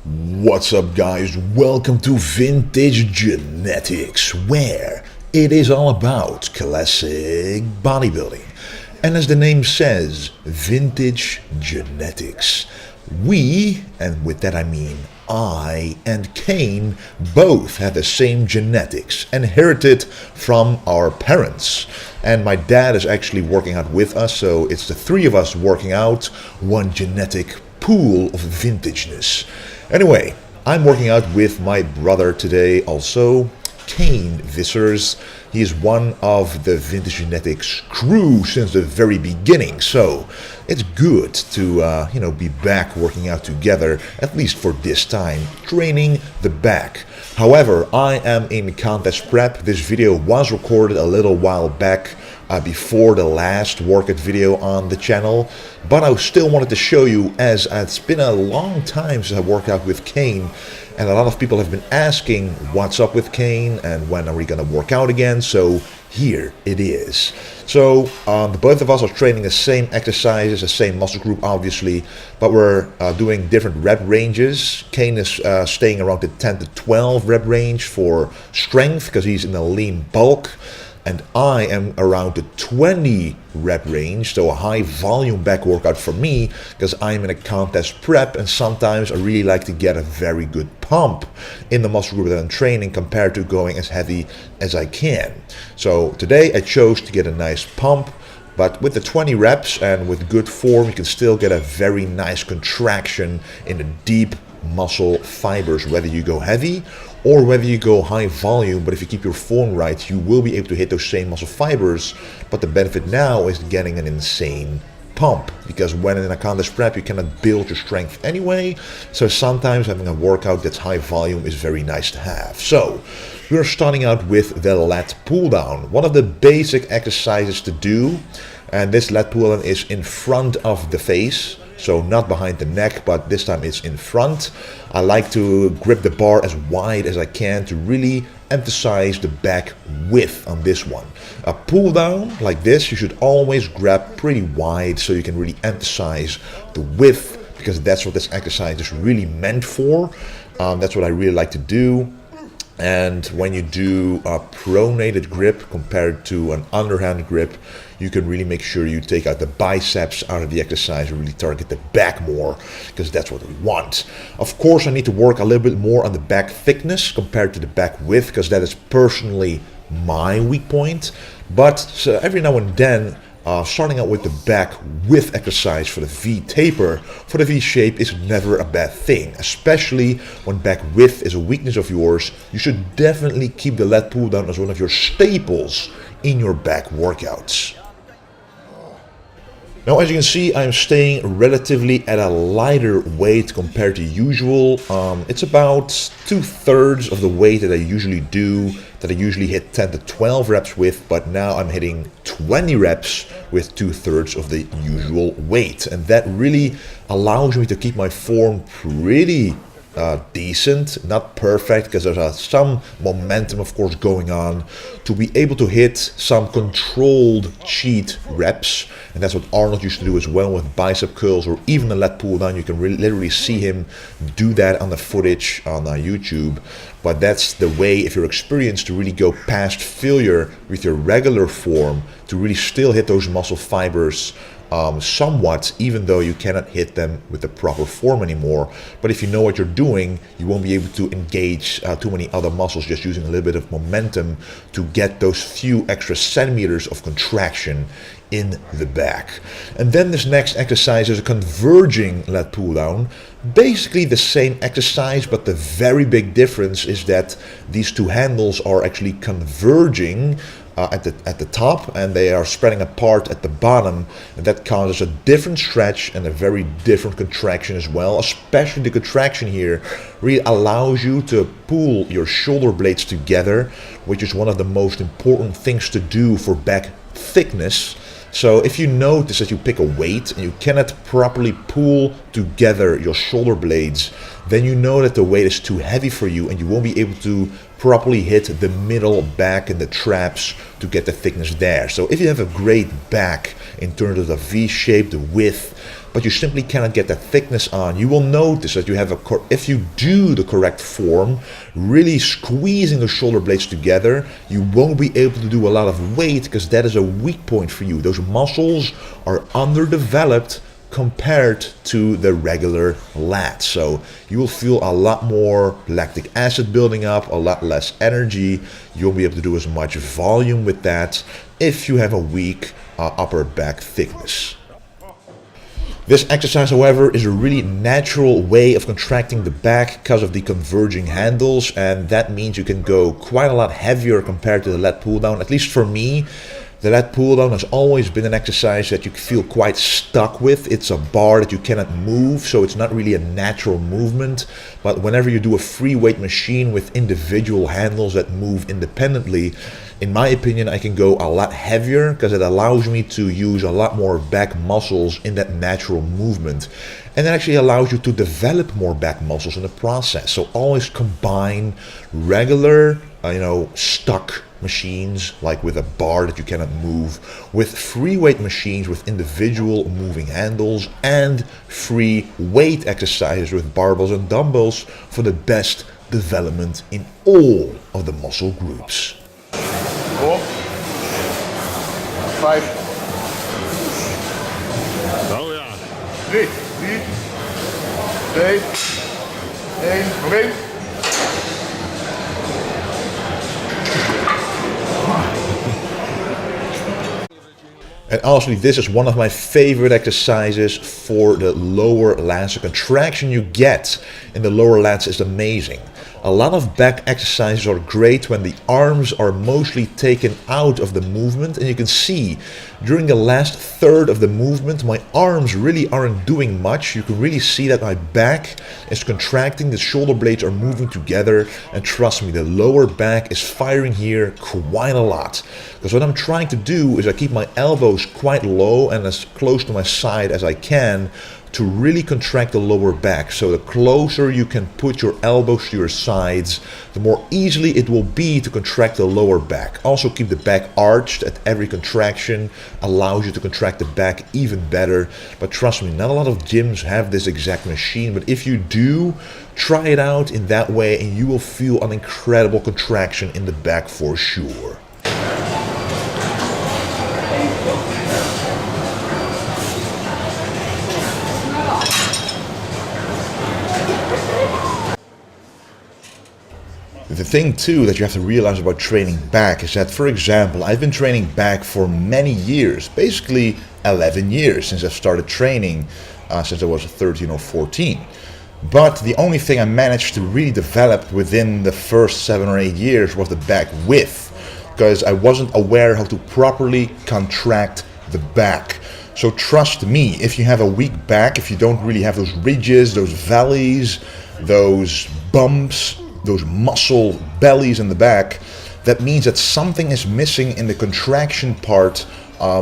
What's up, guys? Welcome to Vintage Genetics, where it is all about classic bodybuilding. And as the name says, Vintage Genetics. We, and with that I mean I and KANE, both have the same genetics, inherited from our parents. And my dad is actually working out with us, so it's the three of us working out one genetic pool of vintageness. Anyway, I'm working out with my brother today also, KANE Vissers. He is one of the Vintage Genetics crew since the very beginning, so it's good to be back working out together, at least for this time, training the back. However, I am in contest prep. This video was recorded a little while back, before the last workout video on the channel, but I still wanted to show you, as it's been a long time since I worked out with KANE, and a lot of people have been asking what's up with KANE and when are we gonna work out again. So here it is. So the both of us are training the same exercises, the same muscle group obviously, but we're doing different rep ranges. KANE is staying around the 10 to 12 rep range for strength because he's in a lean bulk. And I am around the 20 rep range, so a high volume back workout for me because I'm in a contest prep, and sometimes I really like to get a very good pump in the muscle group that I'm training compared to going as heavy as I can. So today I chose to get a nice pump, but with the 20 reps and with good form you can still get a very nice contraction in the deep muscle fibers, whether you go heavy or whether you go high volume. But if you keep your form right, you will be able to hit those same muscle fibers. But the benefit now is getting an insane pump, because when in a contest prep you cannot build your strength anyway, so sometimes having a workout that's high volume is very nice to have. So we're starting out with the lat pull down, one of the basic exercises to do, and this lat pull down is in front of the face. So not behind the neck, but this time it's in front. I like to grip the bar as wide as I can to really emphasize the back width on this one. A pull down like this, you should always grab pretty wide so you can really emphasize the width, because that's what this exercise is really meant for. That's what I really like to do. And when you do a pronated grip compared to an underhand grip, you can really make sure you take out the biceps out of the exercise and really target the back more, because that's what we want. Of course, I need to work a little bit more on the back thickness compared to the back width, because that is personally my weak point. But every now and then, starting out with the back width exercise for the V taper, for the V shape, is never a bad thing, especially when back width is a weakness of yours. You should definitely keep the lat pull down as one of your staples in your back workouts. Now, as you can see, I'm staying relatively at a lighter weight compared to usual. It's about 2/3 of the weight that I usually do, that I usually hit 10 to 12 reps with, but now I'm hitting 20 reps with 2/3 of the usual weight. And that really allows me to keep my form pretty decent, not perfect, because there's some momentum of course going on, to be able to hit some controlled cheat reps. And that's what Arnold used to do as well with bicep curls or even the lat pull down. You can literally see him do that on the footage on YouTube. But that's the way, if you're experienced, to really go past failure with your regular form, to really still hit those muscle fibers somewhat, even though you cannot hit them with the proper form anymore. But if you know what you're doing, you won't be able to engage too many other muscles, just using a little bit of momentum to get those few extra centimeters of contraction in the back. And then this next exercise is a converging lat pull down. Basically the same exercise, but the very big difference is that these two handles are actually converging at the top, and they are spreading apart at the bottom, and that causes a different stretch and a very different contraction as well. Especially the contraction here really allows you to pull your shoulder blades together, which is one of the most important things to do for back thickness. So if you notice that you pick a weight and you cannot properly pull together your shoulder blades, then you know that the weight is too heavy for you and you won't be able to properly hit the middle back and the traps to get the thickness there. So if you have a great back in terms of the V shape, the width, but you simply cannot get that thickness on, you will notice that you have if you do the correct form, really squeezing the shoulder blades together, you won't be able to do a lot of weight because that is a weak point for you. Those muscles are underdeveloped compared to the regular lats. So you will feel a lot more lactic acid building up, a lot less energy. You'll be able to do as much volume with that if you have a weak upper back thickness. This exercise, however, is a really natural way of contracting the back because of the converging handles, and that means you can go quite a lot heavier compared to the lat pull down. At least for me, the lat pull down has always been an exercise that you feel quite stuck with. It's a bar that you cannot move, so it's not really a natural movement. But whenever you do a free weight machine with individual handles that move independently, in my opinion, I can go a lot heavier because it allows me to use a lot more back muscles in that natural movement. And it actually allows you to develop more back muscles in the process. So always combine regular, stuck machines like with a bar that you cannot move with free weight machines with individual moving handles and free weight exercises with barbells and dumbbells for the best development in all of the muscle groups. 4, 5. Oh ja. 3, 2, 1, oké. And honestly, this is one of my favorite exercises for the lower lats. The contraction you get in the lower lats is amazing. A lot of back exercises are great when the arms are mostly taken out of the movement, and you can see during the last third of the movement my arms really aren't doing much. You can really see that my back is contracting, the shoulder blades are moving together, and trust me, the lower back is firing here quite a lot. Because what I'm trying to do is I keep my elbows quite low and as close to my side as I can to really contract the lower back. So the closer you can put your elbows to your sides, the more easily it will be to contract the lower back. Also keep the back arched at every contraction, allows you to contract the back even better. But trust me, not a lot of gyms have this exact machine, but if you do, try it out in that way and you will feel an incredible contraction in the back for sure. The thing too that you have to realize about training back is that, for example, I've been training back for many years, basically 11 years since I started training, since I was 13 or 14. But the only thing I managed to really develop within the first 7 or 8 years was the back width, because I wasn't aware how to properly contract the back. So trust me, if you have a weak back, if you don't really have those ridges, those valleys, those bumps, those muscle bellies in the back, that means that something is missing in the contraction part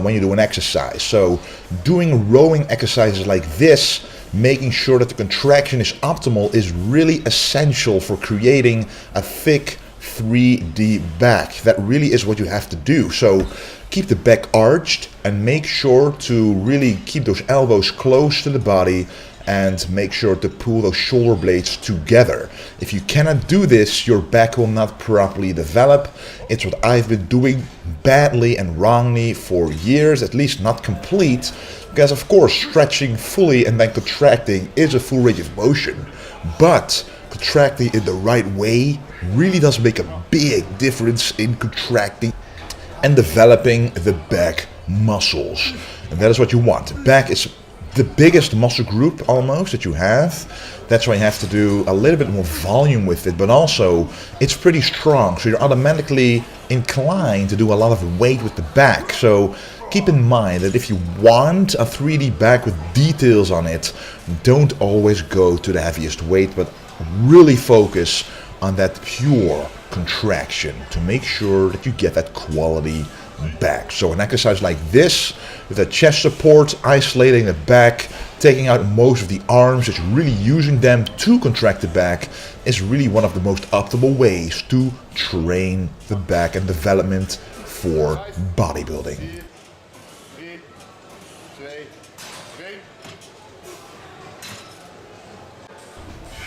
when you do an exercise. So doing rowing exercises like this, making sure that the contraction is optimal, is really essential for creating a thick 3D back. That really is what you have to do. So keep the back arched and make sure to really keep those elbows close to the body and make sure to pull those shoulder blades together. If you cannot do this, your back will not properly develop. It's what I've been doing badly and wrongly for years, at least not complete, because of course stretching fully and then contracting is a full range of motion, but contracting in the right way really does make a big difference in contracting and developing the back muscles. And that is what you want. Back is the biggest muscle group almost that you have. That's why you have to do a little bit more volume with it, but also it's pretty strong, so you're automatically inclined to do a lot of weight with the back. So keep in mind that if you want a 3D back with details on it, don't always go to the heaviest weight, but really focus on that pure contraction to make sure that you get that quality back. So an exercise like this with a chest support, isolating the back, taking out most of the arms, just really using them to contract the back, is really one of the most optimal ways to train the back and development for bodybuilding. 3, 2, 1.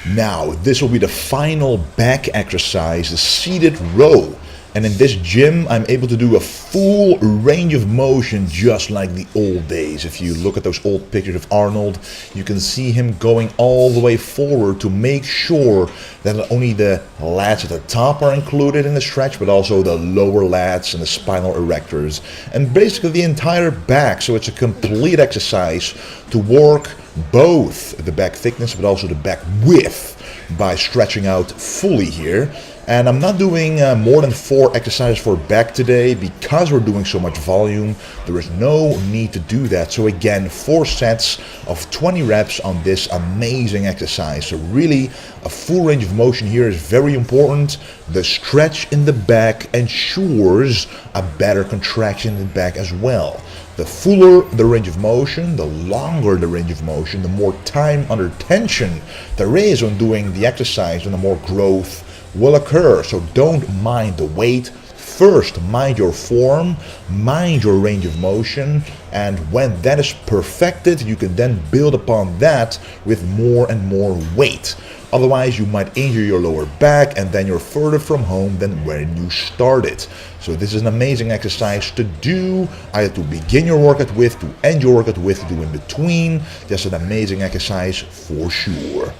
Now, this will be the final back exercise, the seated row. And in this gym, I'm able to do a full range of motion just like the old days. If you look at those old pictures of Arnold, you can see him going all the way forward to make sure that not only the lats at the top are included in the stretch, but also the lower lats and the spinal erectors. And basically the entire back, so it's a complete exercise to work both the back thickness but also the back width by stretching out fully here. And I'm not doing more than 4 exercises for back today because we're doing so much volume. There is no need to do that. So again, 4 sets of 20 reps on this amazing exercise. So really a full range of motion here is very important. The stretch in the back ensures a better contraction in the back as well. The fuller the range of motion, the longer the range of motion, the more time under tension there is when doing the exercise, and the more growth will occur. So don't mind the weight. First, mind your form, mind your range of motion, and when that is perfected, you can then build upon that with more and more weight. Otherwise, you might injure your lower back and then you're further from home than when you started. So this is an amazing exercise to do, either to begin your workout with, to end your workout with, to do in between. Just an amazing exercise for sure.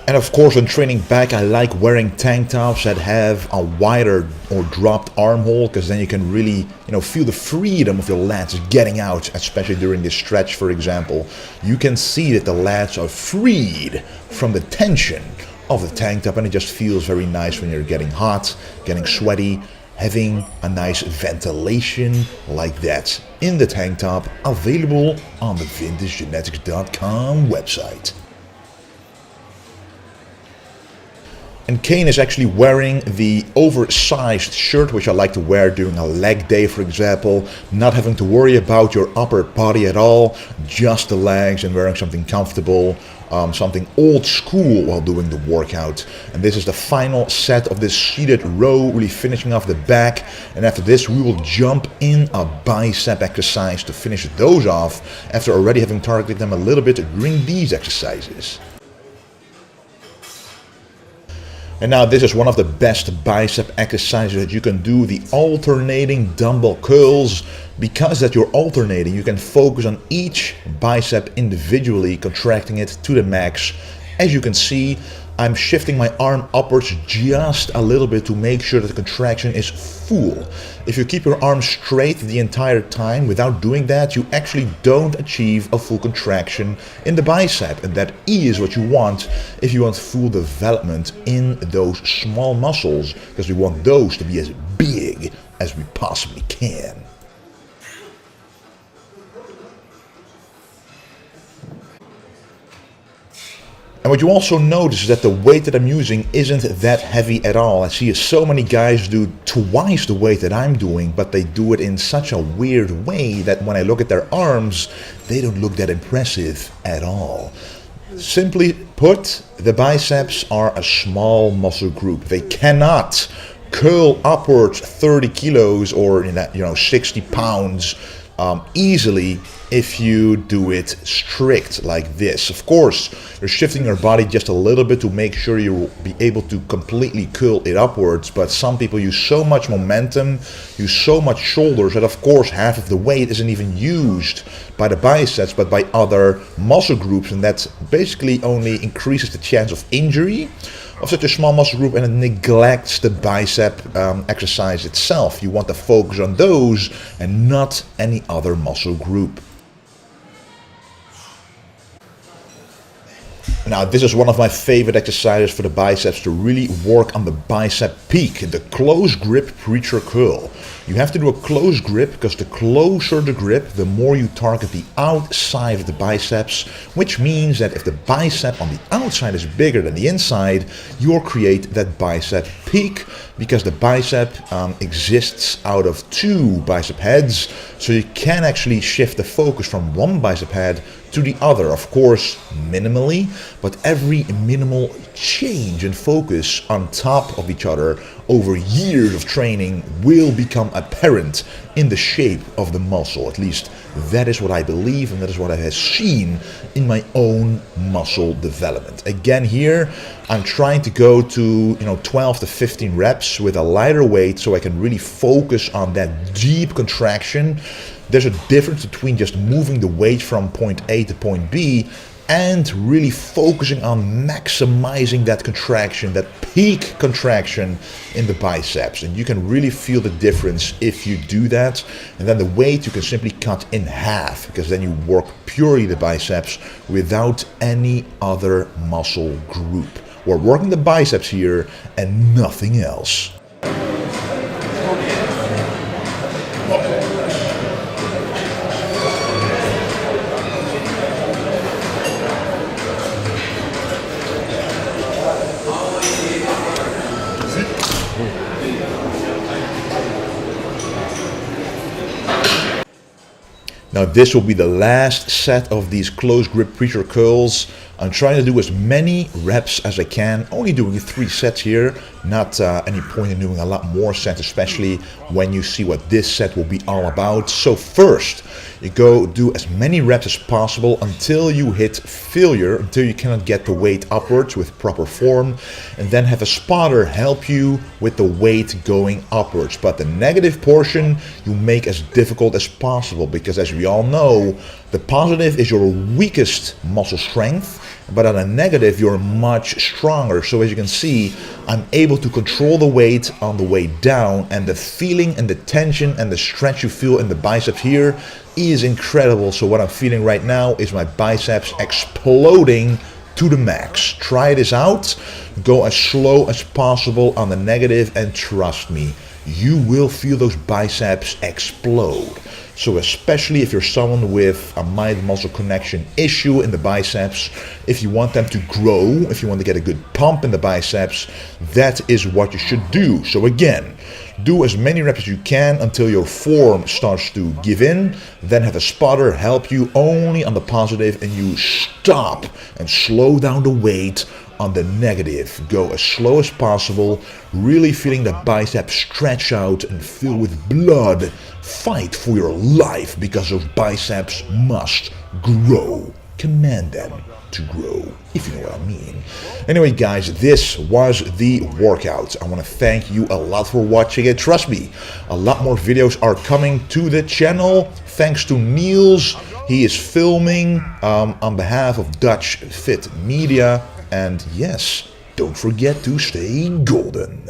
And of course, when training back, I like wearing tank tops that have a wider or dropped armhole, because then you can really, feel the freedom of your lats getting out, especially during this stretch, for example. You can see that the lats are freed from the tension of the tank top, and it just feels very nice when you're getting hot, getting sweaty, having a nice ventilation like that in the tank top, available on the vintagegenetics.com website. And KANE is actually wearing the oversized shirt, which I like to wear during a leg day, for example. Not having to worry about your upper body at all, just the legs, and wearing something comfortable, something old school while doing the workout. And this is the final set of this seated row, really finishing off the back. And after this, we will jump in a bicep exercise to finish those off, after already having targeted them a little bit during these exercises. And now this is one of the best bicep exercises that you can do, the alternating dumbbell curls. Because that you're alternating, you can focus on each bicep individually, contracting it to the max. As you can see, I'm shifting my arm upwards just a little bit to make sure that the contraction is full. If you keep your arm straight the entire time without doing that, you actually don't achieve a full contraction in the bicep. And that is what you want if you want full development in those small muscles, because we want those to be as big as we possibly can. And what you also notice is that the weight that I'm using isn't that heavy at all. I see so many guys do twice the weight that I'm doing, but they do it in such a weird way that when I look at their arms, they don't look that impressive at all. Simply put, the biceps are a small muscle group. They cannot curl upwards 30 kilos or 60 pounds easily if you do it strict like this. Of course, you're shifting your body just a little bit to make sure you'll be able to completely curl it upwards, but some people use so much momentum, use so much shoulders, that of course half of the weight isn't even used by the biceps but by other muscle groups, and that basically only increases the chance of injury of such a small muscle group, and it neglects the bicep exercise itself. You want to focus on those and not any other muscle group. Now, this is one of my favorite exercises for the biceps to really work on the bicep peak, the close grip preacher curl. You have to do a close grip because the closer the grip, the more you target the outside of the biceps, which means that if the bicep on the outside is bigger than the inside, you'll create that bicep peak, because the bicep exists out of 2 bicep heads, so you can actually shift the focus from one bicep head to the other. Of course, minimally, but every minimal change and focus on top of each other over years of training will become apparent in the shape of the muscle. At least that is what I believe, and that is what I have seen in my own muscle development. Again, here I'm trying to go to 12 to 15 reps with a lighter weight so I can really focus on that deep contraction. There's a difference between just moving the weight from point A to point B and really focusing on maximizing that contraction, that peak contraction in the biceps. And you can really feel the difference if you do that. And then the weight you can simply cut in half, because then you work purely the biceps without any other muscle group. We're working the biceps here and nothing else. Now this will be the last set of these close grip preacher curls. I'm trying to do as many reps as I can, only doing 3 sets here, not any point in doing a lot more sets, especially when you see what this set will be all about. So first, you go do as many reps as possible until you hit failure, until you cannot get the weight upwards with proper form, and then have a spotter help you with the weight going upwards. But the negative portion you make as difficult as possible, because as we all know, the positive is your weakest muscle strength, but on a negative you're much stronger. So as you can see, I'm able to control the weight on the way down, and the feeling and the tension and the stretch you feel in the biceps here is incredible. So what I'm feeling right now is my biceps exploding to the max. Try this out, go as slow as possible on the negative, and trust me, you will feel those biceps explode. So especially if you're someone with a mild muscle connection issue in the biceps, if you want them to grow, if you want to get a good pump in the biceps, that is what you should do. So again, do as many reps as you can until your form starts to give in, then have a spotter help you only on the positive, and you stop and slow down the weight on the negative. Go as slow as possible, really feeling the bicep stretch out and fill with blood. Fight for your life, because those biceps must grow. Command them to grow, if you know what I mean. Anyway guys, this was the workout. I want to thank you a lot for watching it. Trust me, a lot more videos are coming to the channel. Thanks to Niels, he is filming on behalf of Dutch Fit Media. And yes, don't forget to stay golden.